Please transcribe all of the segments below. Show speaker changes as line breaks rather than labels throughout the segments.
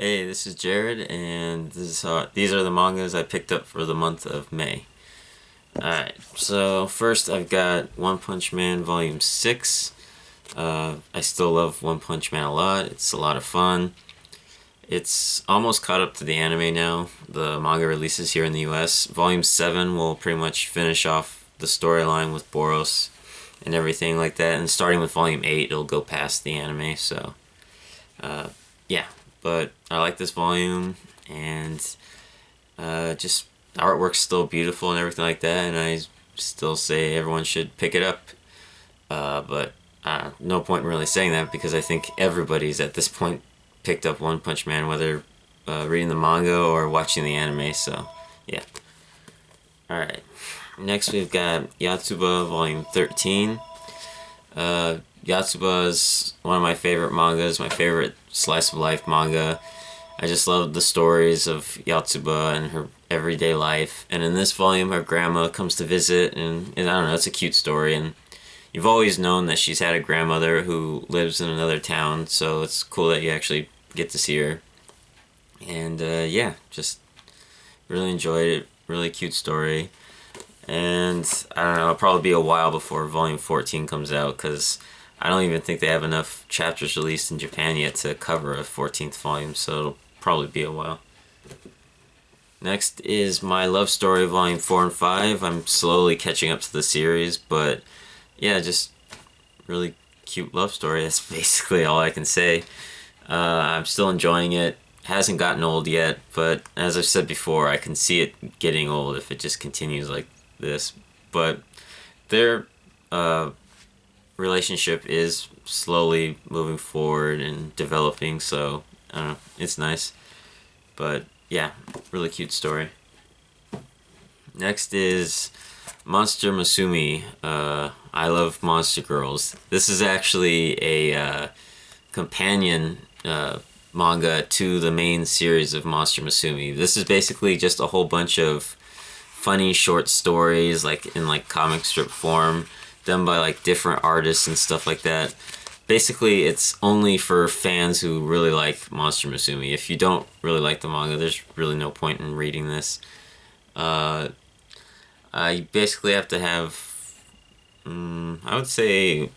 Hey, this is Jared, and these are the mangas I picked up for the month of May. Alright, so first I've got One Punch Man Volume 6. I still love One Punch Man a lot. It's a lot of fun. It's almost caught up to the anime now. The manga releases here in the US. Volume 7 will pretty much finish off the storyline with Boros and everything like that. And starting with Volume 8, it'll go past the anime, so yeah, but I like this volume, and just the artwork's still beautiful and everything like that, and I still say everyone should pick it up. But no point in really saying that because I think everybody's at this point picked up One Punch Man, whether reading the manga or watching the anime. So yeah. All right. Next we've got Yatsuba Volume 13. Yatsuba is one of my favorite mangas, my favorite slice of life manga. I just love the stories of Yatsuba and her everyday life. And in this volume, her grandma comes to visit, and I don't know, it's a cute story. And you've always known that she's had a grandmother who lives in another town, so it's cool that you actually get to see her. And yeah, just really enjoyed it. Really cute story. And I don't know, it'll probably be a while before Volume 14 comes out because I don't even think they have enough chapters released in Japan yet to cover a 14th volume, so it'll probably be a while. Next is My Love Story Volume 4 and 5. I'm slowly catching up to the series, but yeah, just really cute love story. That's basically all I can say. I'm still enjoying it. Hasn't gotten old yet, but as I've said before, I can see it getting old if it just continues like this. But their relationship is slowly moving forward and developing, so I don't know, it's nice. But yeah, really cute story. Next is Monster Masumi. I love Monster Girls. This is actually a companion manga to the main series of Monster Masumi. This is basically just a whole bunch of funny short stories, like in like comic strip form, done by like different artists and stuff like that. Basically, it's only for fans who really like Monster Masumi. If you don't really like the manga, there's really no point in reading this. I basically have to have, I would say,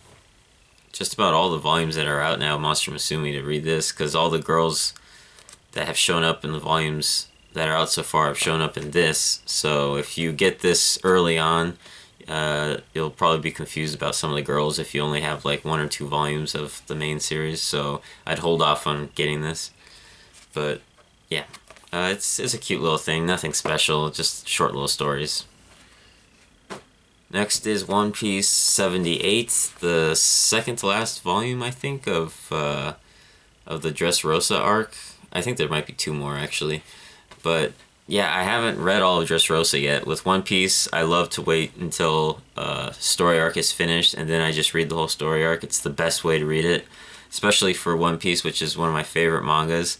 just about all the volumes that are out now, Monster Masumi, to read this, because all the girls that have shown up in the volumes that are out so far have shown up in this. So if you get this early on, you'll probably be confused about some of the girls if you only have like 1 or 2 volumes of the main series. So I'd hold off on getting this. But yeah, it's a cute little thing, nothing special, just short little stories. Next is One Piece 78, the second to last volume, I think, of the Dressrosa arc. I think there might be 2 more, actually. But yeah, I haven't read all of Dressrosa yet. With One Piece, I love to wait until story arc is finished, and then I just read the whole story arc. It's the best way to read it, especially for One Piece, which is one of my favorite mangas.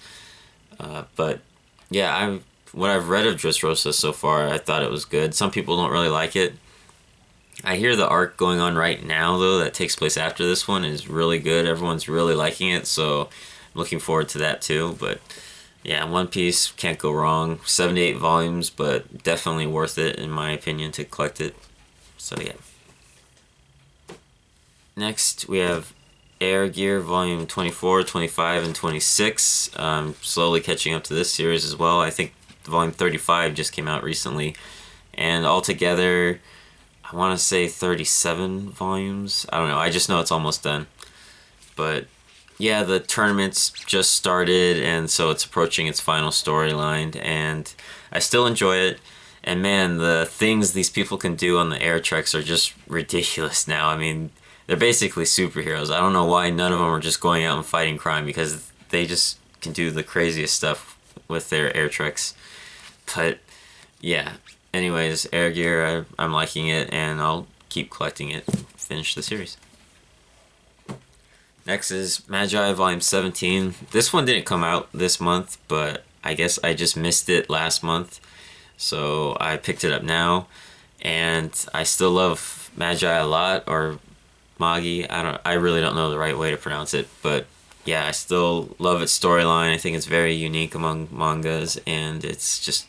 But yeah, what I've read of Dressrosa so far, I thought it was good. Some people don't really like it. I hear the arc going on right now, though, that takes place after this one is really good. Everyone's really liking it, so I'm looking forward to that too. But yeah, One Piece, can't go wrong. 78 volumes, but definitely worth it, in my opinion, to collect it. So yeah. Next, we have Air Gear Volume 24, 25, and 26. Slowly catching up to this series as well. I think Volume 35 just came out recently. And altogether, I want to say 37 volumes. I don't know. I just know it's almost done. But yeah, the tournament's just started, and so it's approaching its final storyline, and I still enjoy it. And man, the things these people can do on the air treks are just ridiculous now. I mean, they're basically superheroes. I don't know why none of them are just going out and fighting crime, because they just can do the craziest stuff with their air treks. But yeah, anyways, Air Gear, I'm liking it, and I'll keep collecting it, finish the series. Next is Magi Volume 17. This one didn't come out this month, but I guess I just missed it last month, so I picked it up now, and I still love Magi a lot, or Magi. I really don't know the right way to pronounce it, but yeah, I still love its storyline. I think it's very unique among mangas, and it's just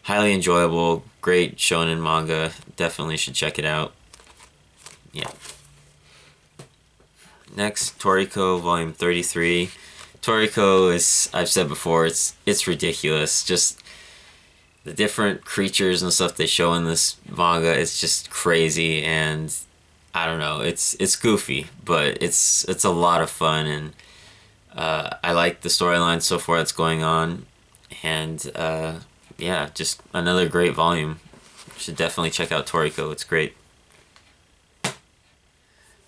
highly enjoyable. Great shonen manga. Definitely should check it out. Yeah. Next, Toriko Volume 33. Toriko is, I've said before, it's ridiculous. Just the different creatures and stuff they show in this manga, it's just crazy, and I don't know, it's goofy, but it's a lot of fun, and I like the storyline so far that's going on, and yeah, just another great volume. Should definitely check out Toriko. It's great.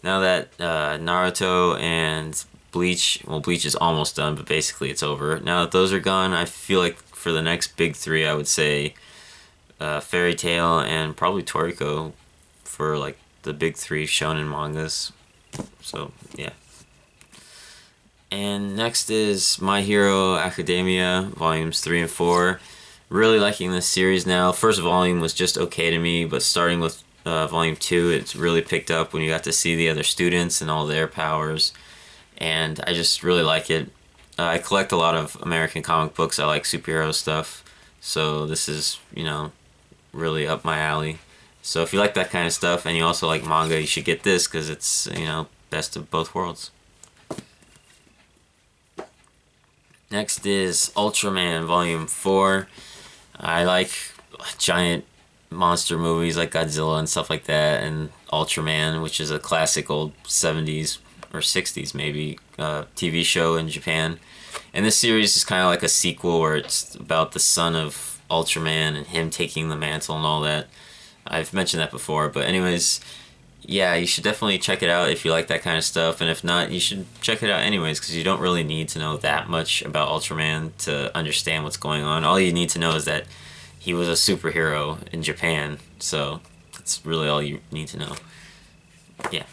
Now that Naruto and Bleach, well, Bleach is almost done, but basically it's over. Now that those are gone, I feel like for the next big three, I would say Fairy Tail and probably Toriko for like the big three shonen mangas. So yeah. And next is My Hero Academia volumes 3 and 4. Really liking this series now. First volume was just okay to me, but starting with volume 2, it's really picked up when you got to see the other students and all their powers, and I just really like it. I collect a lot of American comic books. I like superhero stuff, so this is, you know, really up my alley. So if you like that kind of stuff and you also like manga, you should get this because it's, you know, best of both worlds. Next is Ultraman Volume 4. I like giant monster movies like Godzilla and stuff like that, and Ultraman, which is a classic old 70s or 60s maybe TV show in Japan. And this series is kind of like a sequel where it's about the son of Ultraman and him taking the mantle and all that. I've mentioned that before, but anyways, yeah, you should definitely check it out if you like that kind of stuff, and if not, you should check it out anyways, because you don't really need to know that much about Ultraman to understand what's going on. All you need to know is that he was a superhero in Japan, so that's really all you need to know. Yeah.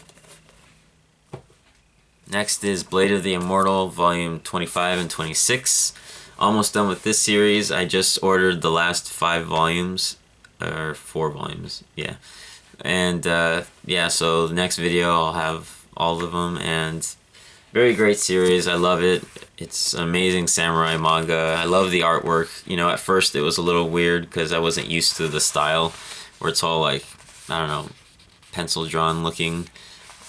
Next is Blade of the Immortal, Volume 25 and 26. Almost done with this series. I just ordered the last 5 volumes, or 4 volumes, yeah. And yeah, so the next video I'll have all of them, and very great series. I love it. It's an amazing samurai manga. I love the artwork. You know, at first it was a little weird because I wasn't used to the style where it's all like, I don't know, pencil drawn looking.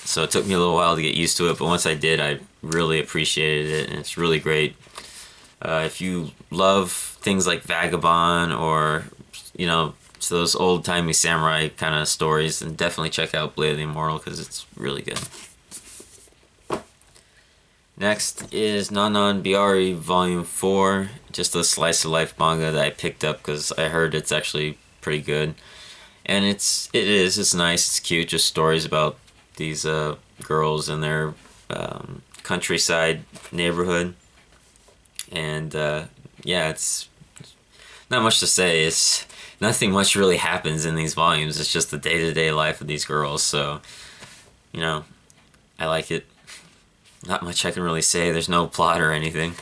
So it took me a little while to get used to it, but once I did, I really appreciated it, and it's really great. If you love things like Vagabond or, you know, so those old-timey samurai kind of stories, then definitely check out Blade of the Immortal because it's really good. Next is Nanan Biari Volume 4, just a slice-of-life manga that I picked up because I heard it's actually pretty good. And it's nice, it's cute, just stories about these girls in their countryside neighborhood. And yeah, it's not much to say. It's nothing much really happens in these volumes. It's just the day-to-day life of these girls. So, you know, I like it. Not much I can really say. There's no plot or anything.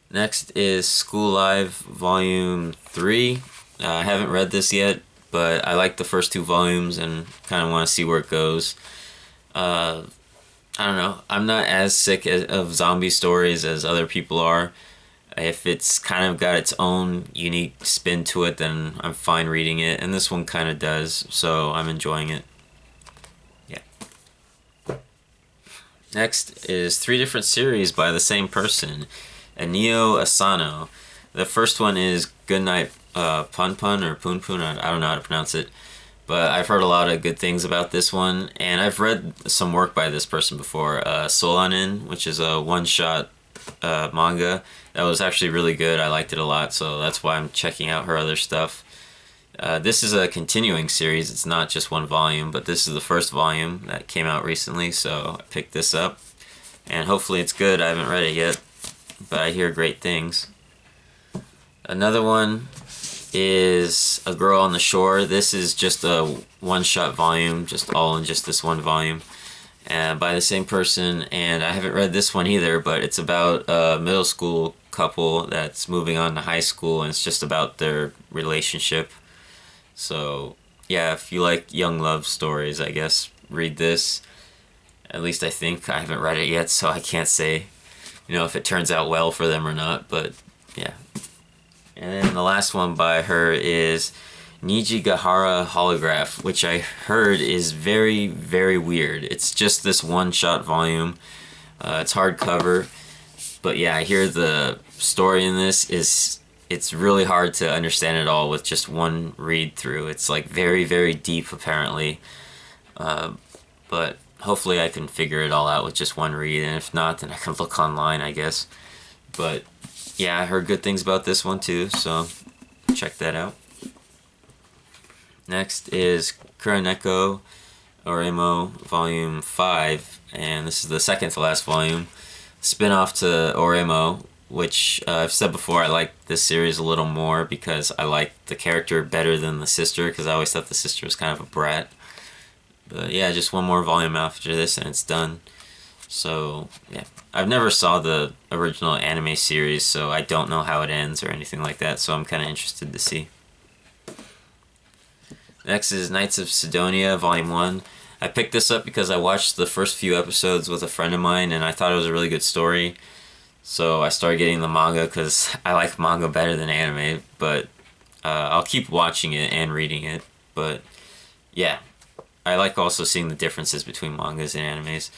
Next is School Live Volume 3. I haven't read this yet, but I like the first 2 volumes and kind of want to see where it goes. I don't know. I'm not as sick of zombie stories as other people are. If it's kind of got its own unique spin to it, then I'm fine reading it, and this one kind of does, so I'm enjoying it. Yeah. Next is 3 different series by the same person, Anio Asano. The first one is Goodnight Pun Pun or Pun Pun, I don't know how to pronounce it, but I've heard a lot of good things about this one, and I've read some work by this person before, Solanin, which is a one-shot manga that was actually really good. I liked it a lot, so that's why I'm checking out her other stuff. This is a continuing series. It's not just 1 volume, but this is the first volume that came out recently, so I picked this up, and hopefully it's good. I haven't read it yet, but I hear great things. Another one is A Girl on the Shore. This is just a one-shot volume, just all in just this 1 volume. By the same person, and I haven't read this one either, but it's about a middle school couple that's moving on to high school, and it's just about their relationship. So yeah, if you like young love stories, I guess read this. At least I think. I haven't read it yet, so I can't say, if it turns out well for them or not, but yeah. And then the last one by her is Nijigahara Holograph, which I heard is very, very weird. It's just this one-shot volume. It's hardcover, but yeah, I hear the story in this it's really hard to understand it all with just one read through. It's like very, very deep apparently, but hopefully I can figure it all out with just one read, and if not, then I can look online, I guess. But yeah, I heard good things about this one too, so check that out. Next is Kuroneko Oremo Volume 5, and this is the second to last volume, spin-off to Oremo, which I've said before, I like this series a little more because I like the character better than the sister, because I always thought the sister was kind of a brat. But yeah, just one more volume after this and it's done. So yeah, I've never saw the original anime series, so I don't know how it ends or anything like that, so I'm kind of interested to see. Next is Knights of Sidonia Volume 1. I picked this up because I watched the first few episodes with a friend of mine and I thought it was a really good story. So I started getting the manga because I like manga better than anime, but I'll keep watching it and reading it. But yeah, I like also seeing the differences between mangas and animes.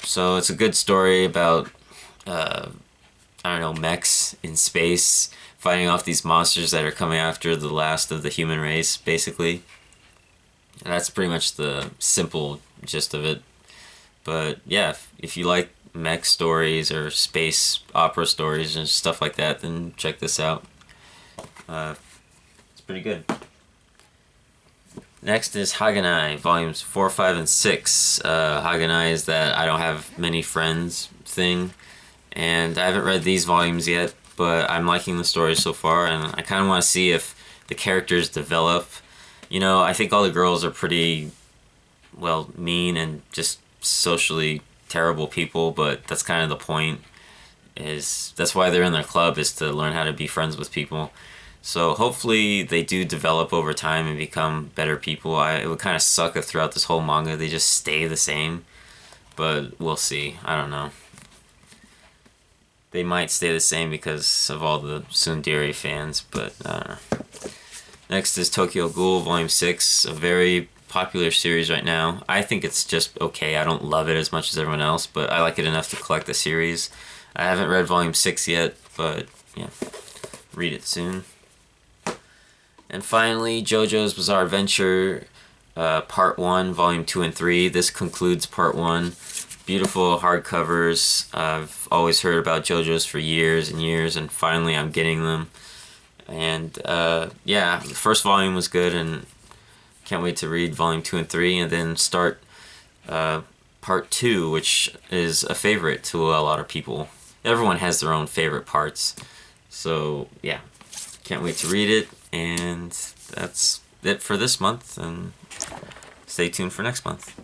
So it's a good story about, mechs in space fighting off these monsters that are coming after the last of the human race, basically. And that's pretty much the simple gist of it. But yeah, if you like mech stories or space opera stories and stuff like that, then check this out. It's pretty good. Next is Haganai, volumes 4, 5, and 6. Haganai is that I don't have many friends thing, and I haven't read these volumes yet, but I'm liking the story so far, and I kind of want to see if the characters develop. I think all the girls are pretty, mean and just socially terrible people, but that's kind of the point. That's why they're in their club, is to learn how to be friends with people. So hopefully they do develop over time and become better people. It would kind of suck if throughout this whole manga they just stay the same, but we'll see. I don't know. They might stay the same because of all the Tsundere fans, but I don't know. Next is Tokyo Ghoul Volume 6, a very popular series right now. I think it's just okay. I don't love it as much as everyone else, but I like it enough to collect the series. I haven't read Volume 6 yet, but yeah, read it soon. And finally, JoJo's Bizarre Adventure, Part 1, Volume 2 and 3. This concludes Part 1. Beautiful hardcovers. I've always heard about JoJo's for years and years, and finally I'm getting them. And yeah, the first volume was good, and can't wait to read Volume 2 and 3, and then start Part 2, which is a favorite to a lot of people. Everyone has their own favorite parts. So yeah, can't wait to read it, and that's it for this month, and stay tuned for next month.